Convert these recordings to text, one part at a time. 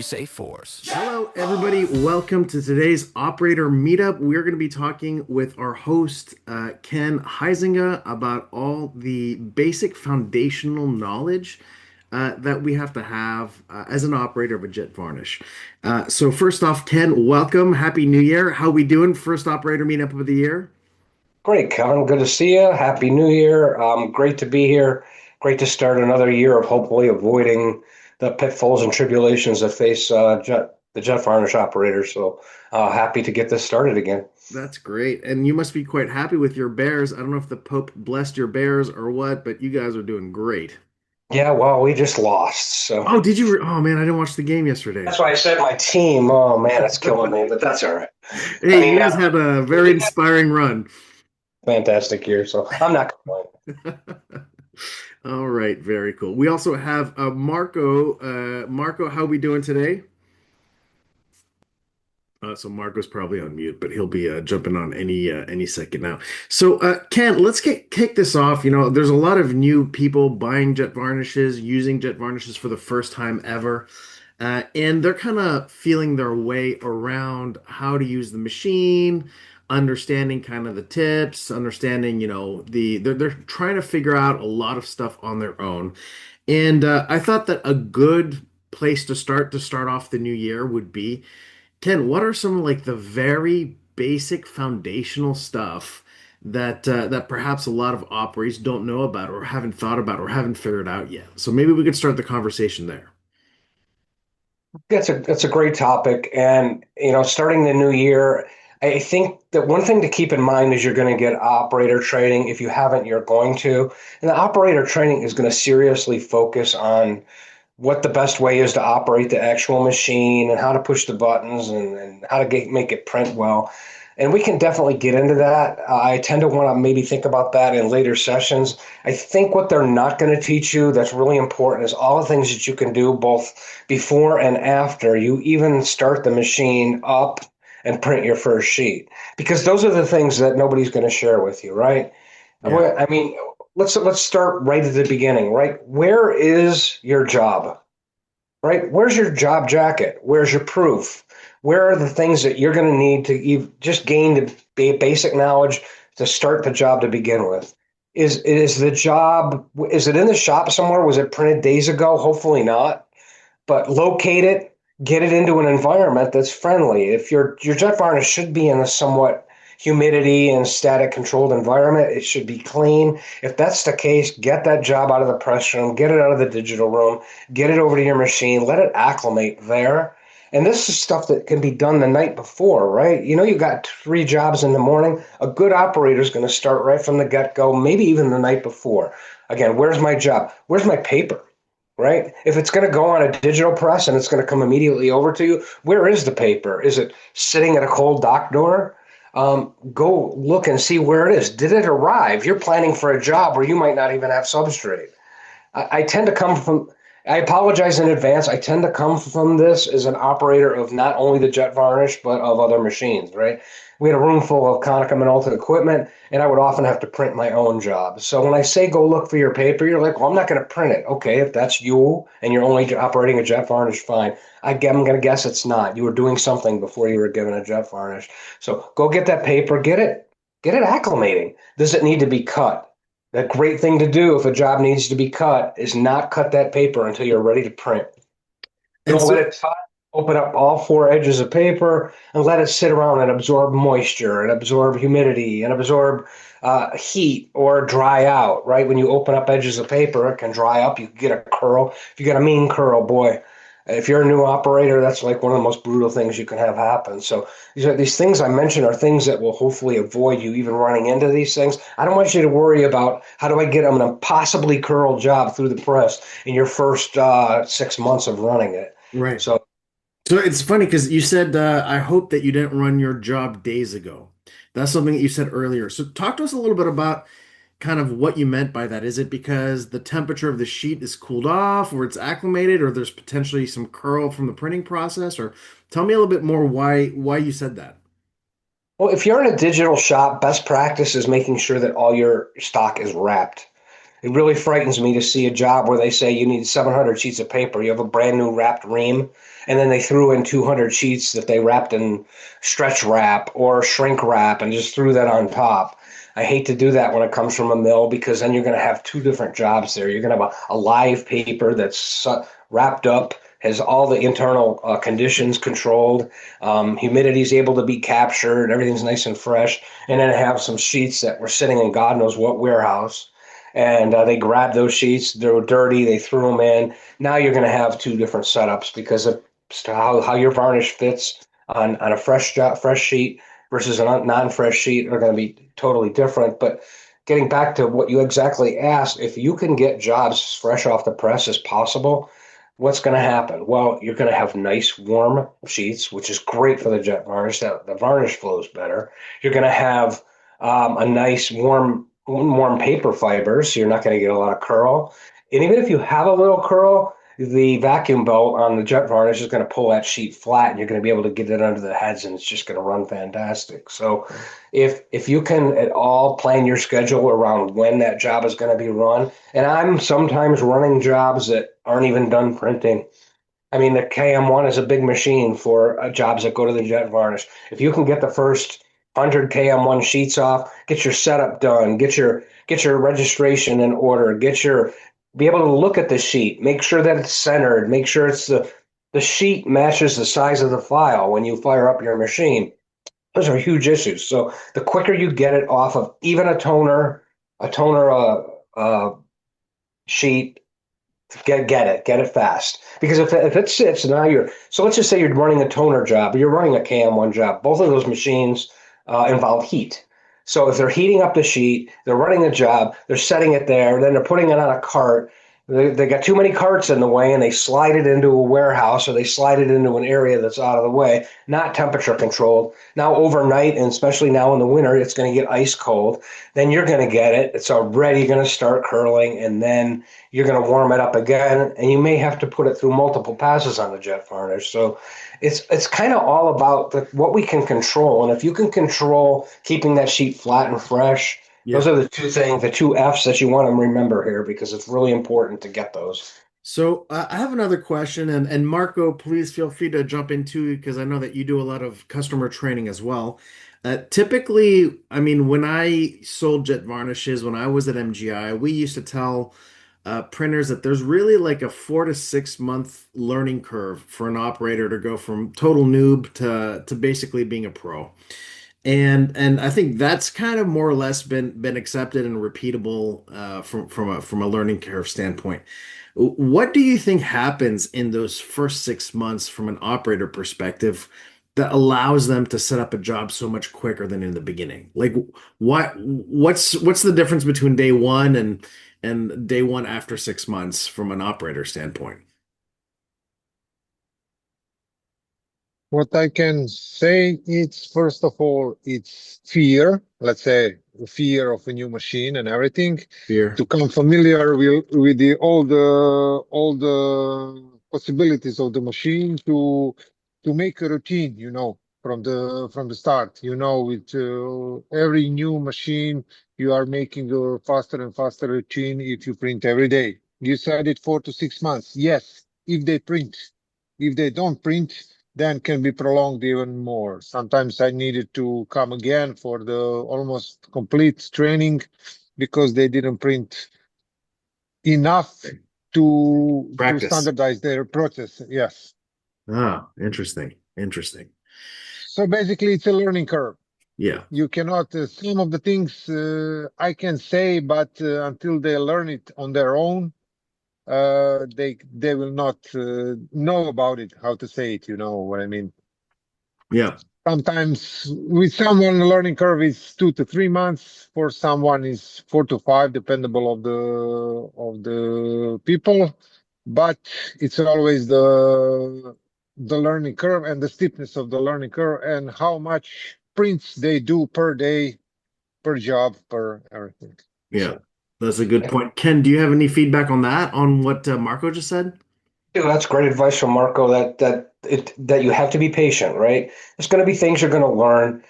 JETforce. Hello, everybody. Welcome to today's Operator Meetup. We're going to be talking with our host, Ken Huizenga, about all the basic foundational knowledge that we have to have as an operator of a JETvarnish. So first off, Ken, welcome. Happy New Year. How we doing? First Operator Meetup of the year. Great, Kevin. Good to see you. Happy New Year. Great to be here. Great to start another year of hopefully avoiding the pitfalls and tribulations that face the JETvarnish operators. So happy to get this started again. That's great. And you must be quite happy with your Bears. I don't know if the Pope blessed your Bears or what, but you guys are doing great. Yeah, well, we just lost. So Oh, did you? Oh, man, I didn't watch the game yesterday. that's why I said my team. Oh, man, it's killing me, but that's all right. I Hey, you mean, guys had a very inspiring run. fantastic year. So I'm not complaining. All right, very cool. We also have Marco. Marco, how we doing today? So Marco's probably on mute, but he'll be jumping on any second now. So Ken, let's kick this off. You know, there's a lot of new people buying JETvarnishes, using JETvarnishes for the first time ever, and they're kind of feeling their way around how to use the machine, understanding kind of the tips, understanding, you know, they're trying to figure out a lot of stuff on their own. And I thought that a good place to start off the new year would be, Ken, what are some like the very basic foundational stuff that perhaps a lot of operators don't know about or haven't thought about or haven't figured out yet? So maybe we could start the conversation there. That's a great topic, and starting the new year, I think that one thing to keep in mind is you're going to get operator training. If you haven't, you're going to, and the operator training is going to seriously focus on what the best way is to operate the actual machine and how to push the buttons and how to make it print well. And we can definitely get into that. I tend to want to maybe think about that in later sessions. I think what they're not going to teach you that's really important is all the things that you can do both before and after you even start the machine up and print your first sheet. Because those are the things that nobody's going to share with you, right? Yeah. I mean, let's start right at the beginning, right? Where is your job? Right? Where's your job jacket? Where's your proof? Where are the things that you're going to need to just gain the basic knowledge to start the job to begin with? Is the job, is it in the shop somewhere? Was it printed days ago? Hopefully not. But locate it, get it into an environment that's friendly. If your JETvarnish should be in a somewhat humidity and static controlled environment, it should be clean. If that's the case, get that job out of the press room, get it out of the digital room, get it over to your machine, let it acclimate there. And this is stuff that can be done the night before, right? You got 3 jobs in the morning. A good operator is going to start right from the get-go, maybe even the night before. Again, where's my job? Where's my paper? Right? If it's going to go on a digital press and it's going to come immediately over to you, where is the paper? Is it sitting at a cold dock door? Go look and see where it is. Did it arrive? You're planning for a job where you might not even have substrate. I tend to come from, I apologize in advance. I tend to come from this as an operator of not only the JETvarnish, but of other machines, right? We had a room full of Konica Minolta equipment, and I would often have to print my own job. So when I say go look for your paper, you're like, well, I'm not going to print it. Okay, if that's you and you're only operating a JETvarnish, fine. I'm going to guess it's not. You were doing something before you were given a JETvarnish. So go get that paper, get it acclimating. Does it need to be cut? The great thing to do if a job needs to be cut is not cut that paper until you're ready to print. And Don't let so, it open up all 4 edges of paper and let it sit around and absorb moisture and absorb humidity and absorb heat or dry out, right? When you open up edges of paper, it can dry up. You can get a curl. If you get a mean curl, boy, if you're a new operator, that's like one of the most brutal things you can have happen. So these things I mentioned are things that will hopefully avoid you even running into these things. I don't want you to worry about how do I get an impossibly curl job through the press in your first 6 months of running it. right. So So it's funny because you said, I hope that you didn't run your job days ago. That's something that you said earlier. So talk to us a little bit about kind of what you meant by that. Is it because the temperature of the sheet is cooled off or it's acclimated or there's potentially some curl from the printing process? Or tell me a little bit more why you said that. well, if you're in a digital shop, best practice is making sure that all your stock is wrapped. It really frightens me to see a job where they say you need 700 sheets of paper. You have a brand new wrapped ream, and then they threw in 200 sheets that they wrapped in stretch wrap or shrink wrap and just threw that on top. I hate to do that when it comes from a mill because then you're going to have two different jobs there. You're going to have a live paper that's wrapped up, has all the internal conditions controlled, humidity is able to be captured, everything's nice and fresh, and then have some sheets that were sitting in God knows what warehouse. And they grabbed those sheets, they were dirty, they threw them in. Now you're going to have two different setups because of how your varnish fits on a fresh sheet versus a non-fresh sheet are going to be totally different. But getting back to what you exactly asked, if you can get jobs fresh off the press as possible, what's going to happen? Well, you're going to have nice warm sheets, which is great for the jet varnish. That the varnish flows better. You're going to have a nice warm paper fibers, so you're not going to get a lot of curl. And even if you have a little curl, the vacuum belt on the jet varnish is going to pull that sheet flat, and you're going to be able to get it under the heads, and it's just going to run fantastic. So, if you can at all plan your schedule around when that job is going to be run, and I'm sometimes running jobs that aren't even done printing. I mean, the KM1 is a big machine for jobs that go to the jet varnish. If you can get the first 100 KM1 sheets off, get your setup done, get your registration in order, be able to look at the sheet, make sure that it's centered, make sure it's the sheet matches the size of the file when you fire up your machine. Those are huge issues. So the quicker you get it off of even a toner sheet, get it fast. Because if it sits now so let's just say you're running a toner job, or you're running a KM1 job. Both of those machines involve heat. So if they're heating up the sheet, they're running the job, they're setting it there, then they're putting it on a cart. They got too many carts in the way, and they slide it into a warehouse, or they slide it into an area that's out of the way, not temperature controlled. Now overnight, and especially now in the winter, it's going to get ice cold. Then you're going to get it. It's already going to start curling, and then you're going to warm it up again, and you may have to put it through multiple passes on the jet varnish. So it's kind of all about what we can control. And if you can control keeping that sheet flat and fresh, Yeah. those are the two things, the two F's that you want to remember here because it's really important to get those. So I have another question, and Marco, please feel free to jump into because I know that you do a lot of customer training as well. Typically, I mean, when I sold jet varnishes, when I was at MGI, we used to tell printers that there's really like a 4 to 6 month learning curve for an operator to go from total noob to basically being a pro. And I think that's kind of more or less been accepted and repeatable from a learning curve standpoint. What do you think happens in those first 6 months from an operator perspective that allows them to set up a job so much quicker than in the beginning? Like what's the difference between day one and day one after 6 months from an operator standpoint? What I can say is, first of all, it's fear, let's say fear of a new machine and everything, Fear. to come familiar with all the possibilities of the machine to make a routine, from the start. With every new machine, you are making a faster and faster routine if you print every day. You said it 4 to 6 months. Yes, if they print. If they don't print, then can be prolonged even more. Sometimes I needed to come again for the almost complete training because they didn't print enough to Practice. standardize their process. Yes. Ah, interesting. Interesting. So basically, it's a learning curve. Yeah. You cannot, some of the things I can say, but until they learn it on their own, they will not know about it, how to say it, you know what I mean? Yeah. Sometimes with someone, the learning curve is 2 to 3 months. For someone is 4 to 5, dependable of the people. But it's always the learning curve and the steepness of the learning curve and how much prints they do per day, per job, per everything. Yeah. So That's a good point. Ken, do you have any feedback on that, on what Marco just said? Dude, that's great advice from Marco. That you have to be patient, right? There's going to be things you're going to learn.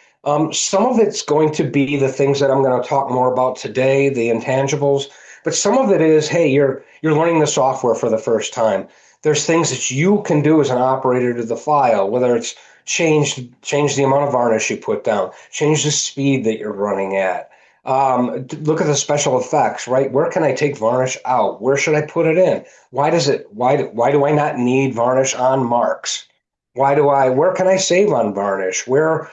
Some of it's going to be the things that I'm going to talk more about today, the intangibles. But some of it is, hey, you're learning the software for the first time. There's things that you can do as an operator to the file, whether it's change the amount of varnish you put down, change the speed that you're running at. Look at the special effects, right? Where can I take varnish out? Where should I put it in? Why do I not need varnish on marks? Where can I save on varnish? What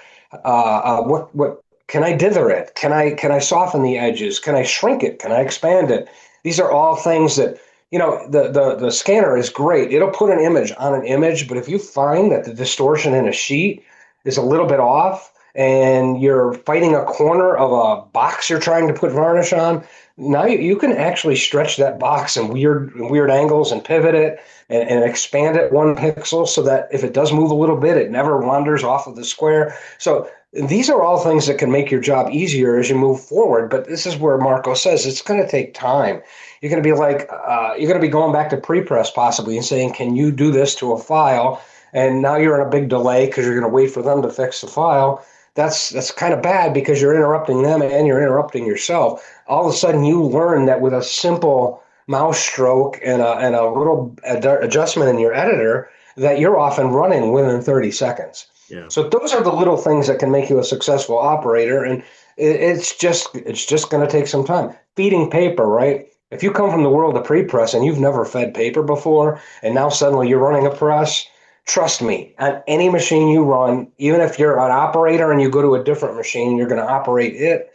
can I dither it? Can I soften the edges? Can I shrink it? Can I expand it? These are all things that, the scanner is great. It'll put an image on an image, but if you find that the distortion in a sheet is a little bit off and you're fighting a corner of a box you're trying to put varnish on, now you can actually stretch that box in weird angles and pivot it and expand it 1 pixel so that if it does move a little bit, it never wanders off of the square. So these are all things that can make your job easier as you move forward. But this is where Marko says it's going to take time. You're going to be you're going to be going back to pre-press possibly and saying, can you do this to a file? And now you're in a big delay because you're going to wait for them to fix the file. That's kind of bad because you're interrupting them and you're interrupting yourself. All of a sudden you learn that with a simple mouse stroke and a little adjustment in your editor that you're off and running within 30 seconds. Yeah. So those are the little things that can make you a successful operator, and it's just going to take some time. Feeding paper, right? If you come from the world of pre-press and you've never fed paper before, and now suddenly you're running a press, trust me, on any machine you run, even if you're an operator and you go to a different machine, you're going to operate it.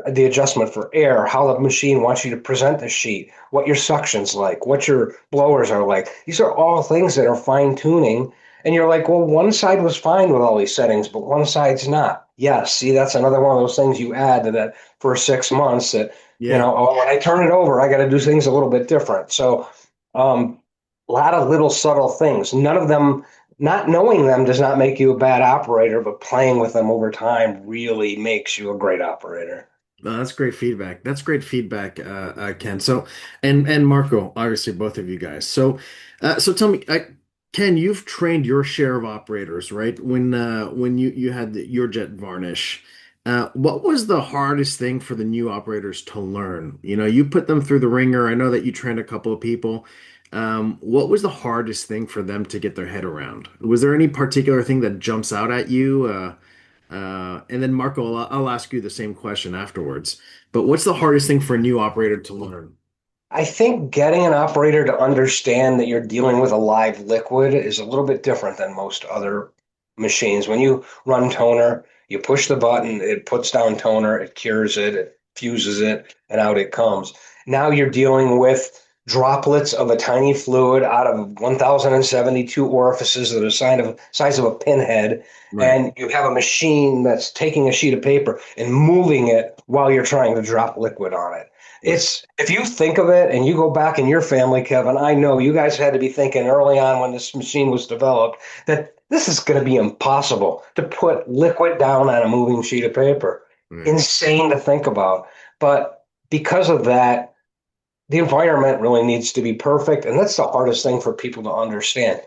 The adjustment for air, how the machine wants you to present the sheet, what your suction's like, what your blowers are like. These are all things that are fine tuning. And you're like, well, one side was fine with all these settings, but one side's not. Yes, see, that's another one of those things you add to that for 6 months that, Yeah. when I turn it over, I got to do things a little bit different. So a lot of little subtle things. None of them, not knowing them does not make you a bad operator, but playing with them over time really makes you a great operator. No, that's great feedback. That's great feedback, Ken. So, and Marko, obviously both of you guys. So tell me, Ken, you've trained your share of operators, right? When you had your JETvarnish, what was the hardest thing for the new operators to learn? You put them through the ringer. I know that you trained a couple of people. What was the hardest thing for them to get their head around? Was there any particular thing that jumps out at you? And then Marko, I'll ask you the same question afterwards. But what's the hardest thing for a new operator to learn? I think getting an operator to understand that you're dealing with a live liquid is a little bit different than most other machines. When you run toner, you push the button, it puts down toner, it cures it, it fuses it, and out it comes. Now you're dealing with droplets of a tiny fluid out of 1,072 orifices that are the size of a pinhead. Right. And you have a machine that's taking a sheet of paper and moving it while you're trying to drop liquid on it. It's if you think of it and you go back in your family, Kevin, I know you guys had to be thinking early on when this machine was developed that this is going to be impossible to put liquid down on a moving sheet of paper. Right. Insane to think about. But because of that, the environment really needs to be perfect. And that's the hardest thing for people to understand.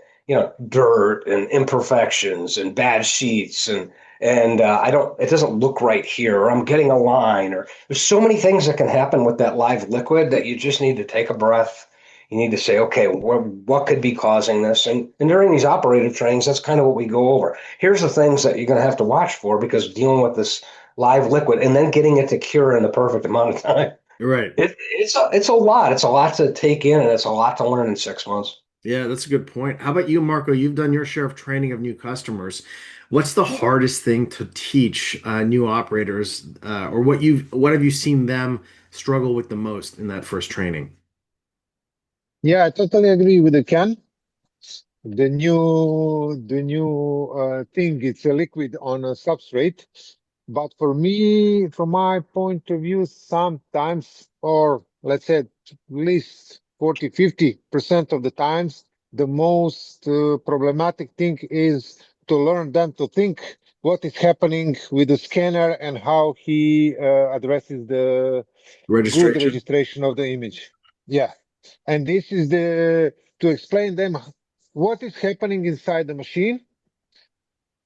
Dirt and imperfections and bad sheets and it doesn't look right here, or I'm getting a line, or there's so many things that can happen with that live liquid that you just need to take a breath. You need to say, okay, what could be causing this? And during these operative trainings, that's kind of what we go over. Here's the things that you're going to have to watch for because dealing with this live liquid and then getting it to cure in the perfect amount of time. Right. It's a lot. It's a lot to take in, and it's a lot to learn in 6 months. Yeah, that's a good point. How about you, Marko? You've done your share of training of new customers. What's the hardest thing to teach new operators, or what have you seen them struggle with the most in that first training? Yeah, I totally agree with the Ken. The new thing, it's a liquid on a substrate. But for me, from my point of view, sometimes, or let's say at least 40, 50% of the times, the most problematic thing is to learn them to think what is happening with the scanner and how he addresses the good Registration. registration of the image. Yeah. And this is to explain them what is happening inside the machine,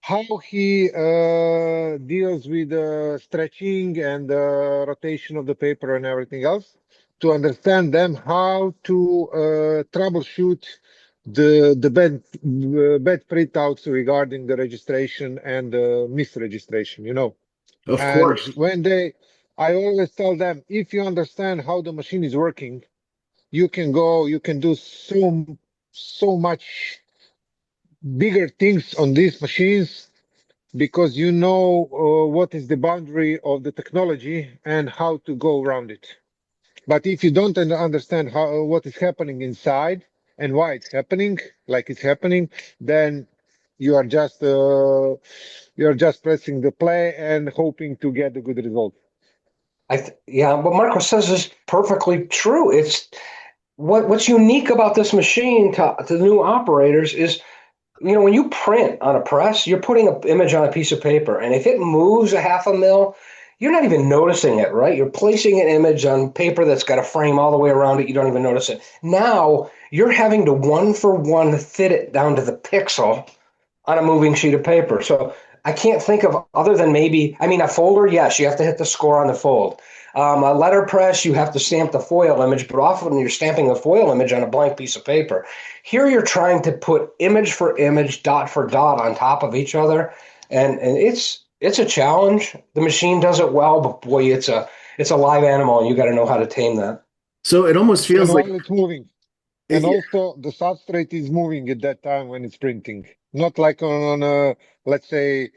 how he deals with the stretching and the rotation of the paper and everything else. to understand them how to troubleshoot the bad printouts regarding the registration and misregistration, you know. Of And course. I always tell them, if you understand how the machine is working, you can do so much bigger things on these machines because you know what is the boundary of the technology and how to go around it. But if you don't understand how what is happening inside and why it's happening, like it's happening, then you are just uh, you are just pressing the play and hoping to get a good result. Yeah, what Marco says is perfectly true. It's what's unique about this machine to new operators is, you know, when you print on a press, you're putting an image on a piece of paper, and if it moves a half a mil, you're not even noticing it, right? You're placing an image on paper that's got a frame all the way around it. You don't even notice it. Now you're having to one for one fit it down to the pixel on a moving sheet of paper. So I can't think of other than maybe, I mean, a folder, yes, you have to hit the score on the fold. A letterpress, you have to stamp the foil image, but often you're stamping the foil image on a blank piece of paper. Here you're trying to put image for image, dot for dot on top of each other, and it's a challenge. The machine does it well, but boy, it's a live animal, and you got to know how to tame that. So it almost And feels like, while it's moving, and yeah, also the substrate is moving at that time when it's printing, not like on a, let's say,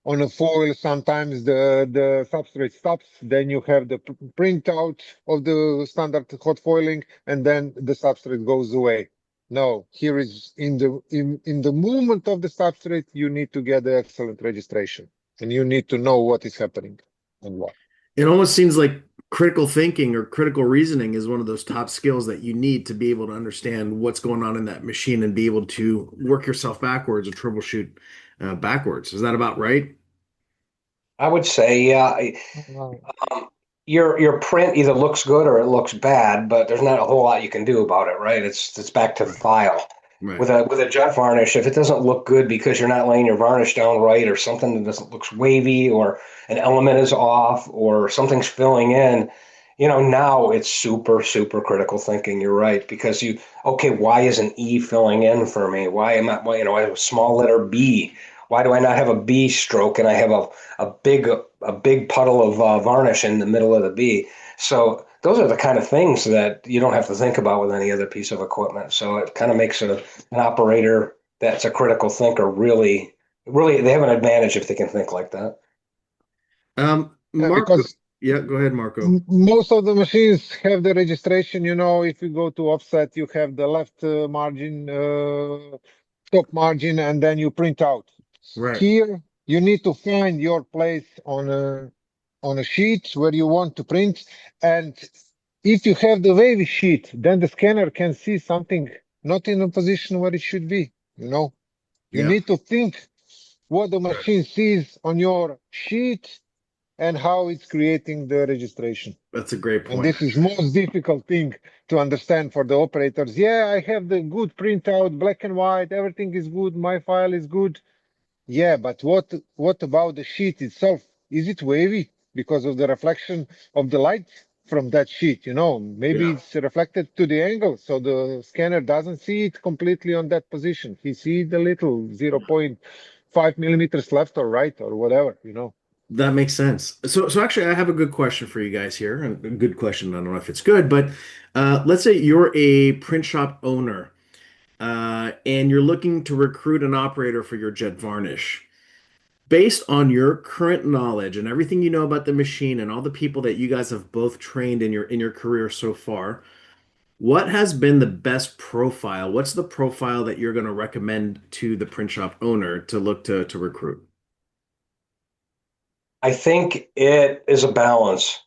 on a foil. Sometimes the substrate stops, then you have the printout of the standard hot foiling, and then the substrate goes away. No, here is in the movement of the substrate, you need to get the excellent registration, and you need to know what is happening and why. it almost seems like critical thinking or critical reasoning is one of those top skills that you need to be able to understand what's going on in that machine and be able to work yourself backwards or troubleshoot backwards. Is that about right? I would say, yeah, Wow. your print either looks good or it looks bad, but there's not a whole lot you can do about it, right? It's back to the Right. file. Right. With a jet varnish, if it doesn't look good because you're not laying your varnish down right, or something that doesn't looks wavy, or an element is off, or something's filling in, you know, now it's super critical thinking. You're right, because okay, why is an E filling in for me? Why, you know, I have a small letter B. Why do I not have a B stroke and I have a big puddle of varnish in the middle of the B? So those are the kind of things that you don't have to think about with any other piece of equipment. So it kind of makes an operator that's a critical thinker really they have an advantage if they can think like that. Yeah, Marco, because yeah, go ahead, Marco. Most of the machines have the registration. You know, if you go to offset, you have the left margin, top margin, and then you print out. Right. Here, you need to find your place on a sheet where you want to print. And if you have the wavy sheet, then the scanner can see something not in a position where it should be. You know, you Yeah, need to think what the machine sees on your sheet and how it's creating the registration. that's a great And point, this is actually. most difficult thing to understand for the operators. Yeah, I have the good printout, black and white, everything is good, my file is good. Yeah, but what about the sheet itself? Is it wavy because of the reflection of the light from that sheet? You know, maybe Yeah. it's reflected to the angle, so the scanner doesn't see it completely on that position. He sees the little 0.5 millimeters left or right or whatever, you know. That makes sense. So actually, I have a good question for you guys here, and a good question. I don't know if it's good, but let's say you're a print shop owner, and you're looking to recruit an operator for your Jet Varnish. Based on your current knowledge and everything you know about the machine and all the people that you guys have both trained in your career so far, what has been the best profile? What's the profile that you're going to recommend to the print shop owner to look to recruit? I think it is a balance.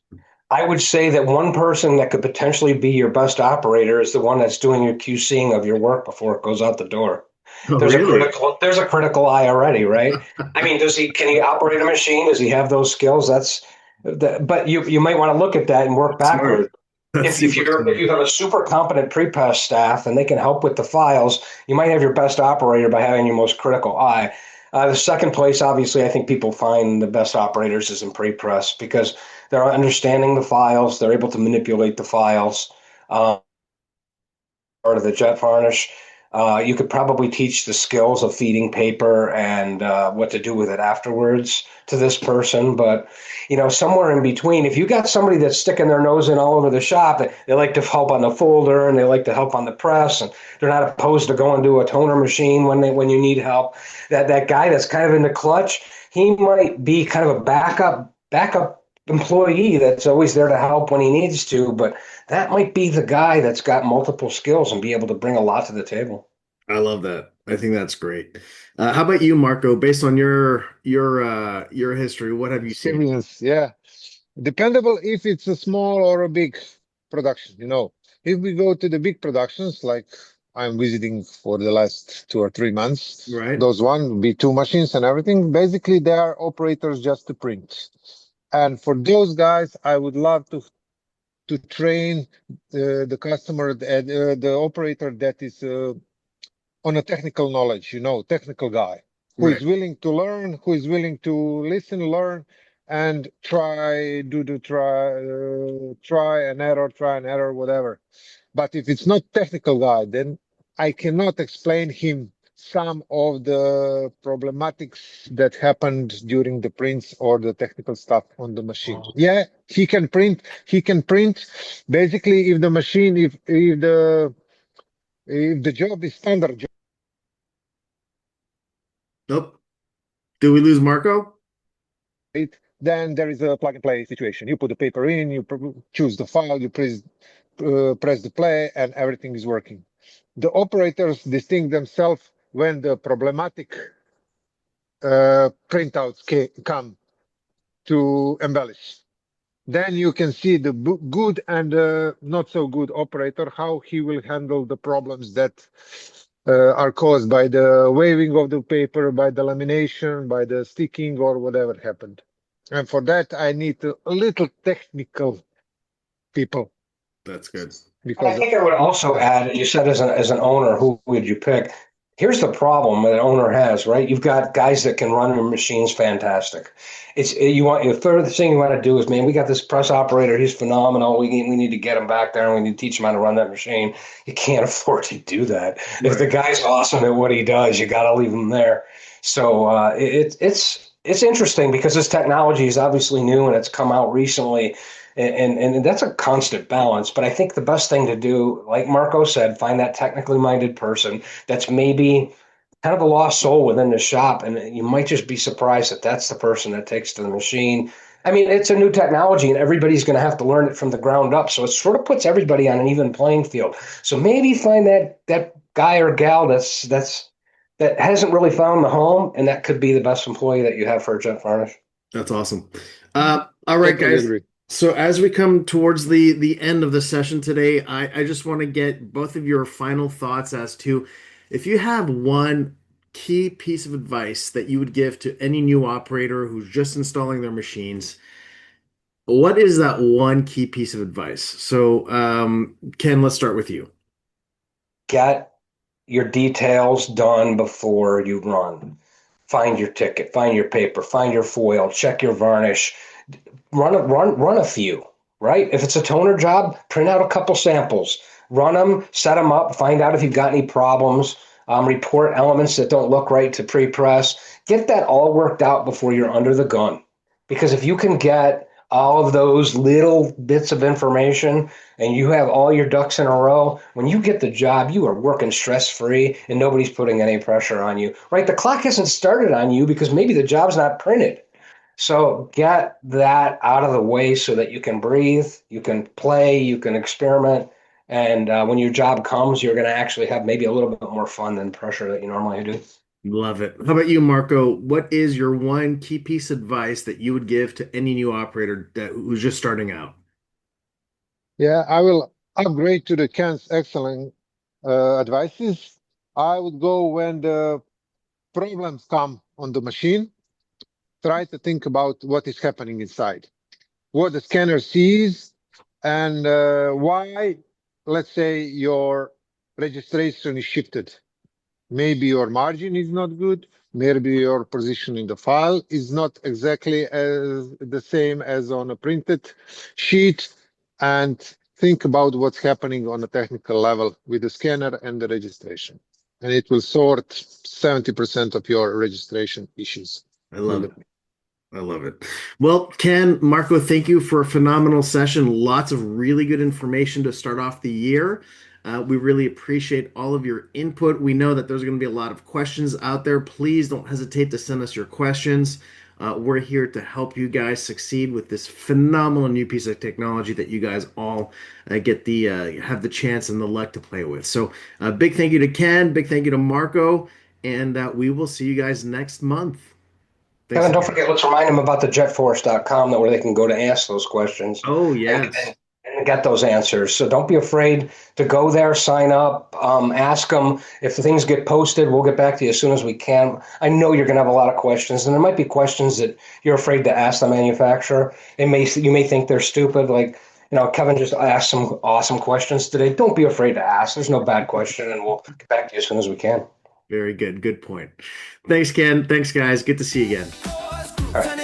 I would say that one person that could potentially be your best operator is the one that's doing your QCing of your work before it goes out the door. Oh, really? There's a critical eye already, right? I mean, can he operate a machine? Does he have those skills? But you might want to look at that and work That's smart. backwards. That's super If smart. you have a super competent pre-pass staff and they can help with the files, you might have your best operator by having your most critical eye. The second place, obviously, I think people find the best operators is in pre-press because they're understanding the files, they're able to manipulate the files. Part of the jet varnish. You could probably teach the skills of feeding paper and what to do with it afterwards to this person. But, somewhere in between, if you got somebody that's sticking their nose in all over the shop, they like to help on the folder and they like to help on the press, and they're not opposed to going to a toner machine when you need help. That guy that's kind of in the clutch, he might be kind of a backup employee that's always there to help when he needs to, but that might be the guy that's got multiple skills and be able to bring a lot to the table. I love that. I think that's great. How about you, Marco? Based on your history, what have you seen? Experience, yeah. Dependable if it's a small or a big production, If we go to the big productions, like I'm visiting for the last 2 or 3 months, Right. those one be two machines and everything, basically they are operators just to print. And for those guys, I would love to train the customer, the operator that is on a technical knowledge, technical guy who Right. is willing to learn, who is willing to listen, learn, and try and error, whatever. But if it's not technical guy, then I cannot explain him some of the problematics that happened during the prints or the technical stuff on the machine. Yeah, he can print. He can print. Basically, if the machine, if the job is standard job, Nope. Did we lose Marco? then there is a plug and play situation. You put the paper in, you choose the file, you press the play, and everything is working. The operators distinct themselves when the problematic printouts come to embellish. Then you can see the good and not so good operator, how he will handle the problems that are caused by the waving of the paper, by the lamination, by the sticking, or whatever happened. And for that, I need a little technical people That's good. And I because think I would also add, you said as an owner, who would you pick? Here's the problem that an owner has, right? You've got guys that can run your machines fantastic. The third thing you want to do is, man, we got this press operator, he's phenomenal. We need to get him back there and we need to teach him how to run that machine. You can't afford to do that. If the Right. guy's awesome at what he does, you got to leave him there. So it's interesting because this technology is obviously new and it's come out recently, and that's a constant balance. But I think the best thing to do, like Marco said, find that technically minded person that's maybe kind of a lost soul within the shop, and you might just be surprised that that's the person that takes to the machine. I mean, it's a new technology, and everybody's going to have to learn it from the ground up. So it sort of puts everybody on an even playing field. So maybe find that guy or gal that hasn't really found the home, and that could be the best employee that you have for a JETvarnish. That's awesome. All right, totally guys. agree. So as we come towards the end of the session today, I just want to get both of your final thoughts as to if you have one key piece of advice that you would give to any new operator who's just installing their machines. What is that one key piece of advice? So, Ken, let's start with you. Get your details done before you run. Find your ticket, find your paper, find your foil, check your varnish, run a few, right? If it's a toner job, print out a couple samples, run them, set them up, find out if you've got any problems, report elements that don't look right to pre-press. Get that all worked out before you're under the gun. Because if you can get all of those little bits of information and you have all your ducks in a row, when you get the job, you are working stress-free and nobody's putting any pressure on you, right? The clock hasn't started on you because maybe the job's not printed. So get that out of the way so that you can breathe, you can play, you can experiment. And when your job comes, you're going to actually have maybe a little bit more fun than pressure that you normally do. Love it. How about you, Marco? What is your one key piece of advice that you would give to any new operator who's just starting out? Yeah, I will upgrade to the Ken's excellent advices. I would go when the problems come on the machine. Try to think about what is happening inside, what the scanner sees, and why, let's say, your registration is shifted. Maybe your margin is not good. maybe your position in the file is not exactly as the same as on a printed sheet, and think about what's happening on a technical level with the scanner and the registration. And it will sort 70% of your registration issues. I love it. I love it. Well, Ken, Marko, thank you for a phenomenal session. Lots of really good information to start off the year. We really appreciate all of your input. We know that there's going to be a lot of questions out there. Please don't hesitate to send us your questions. We're here to help you guys succeed with this phenomenal new piece of technology that you guys all get the have the chance and the luck to play with. So big thank you to Ken, big thank you to Marko, and we will see you guys next month. Kevin, don't forget, let's remind them about the JETforce.com, where they can go to ask those questions. Oh, yes. And get those answers. So don't be afraid to go there, sign up, ask them. If the things get posted, we'll get back to you as soon as we can. I know you're going to have a lot of questions, and there might be questions that you're afraid to ask the manufacturer. You may think they're stupid, like, Kevin just asked some awesome questions today. Don't be afraid to ask. There's no bad question, and we'll get back to you as soon as we can. Very good. Good point. Thanks, Ken. Thanks, guys. Good to see you again. All right.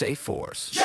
JETforce.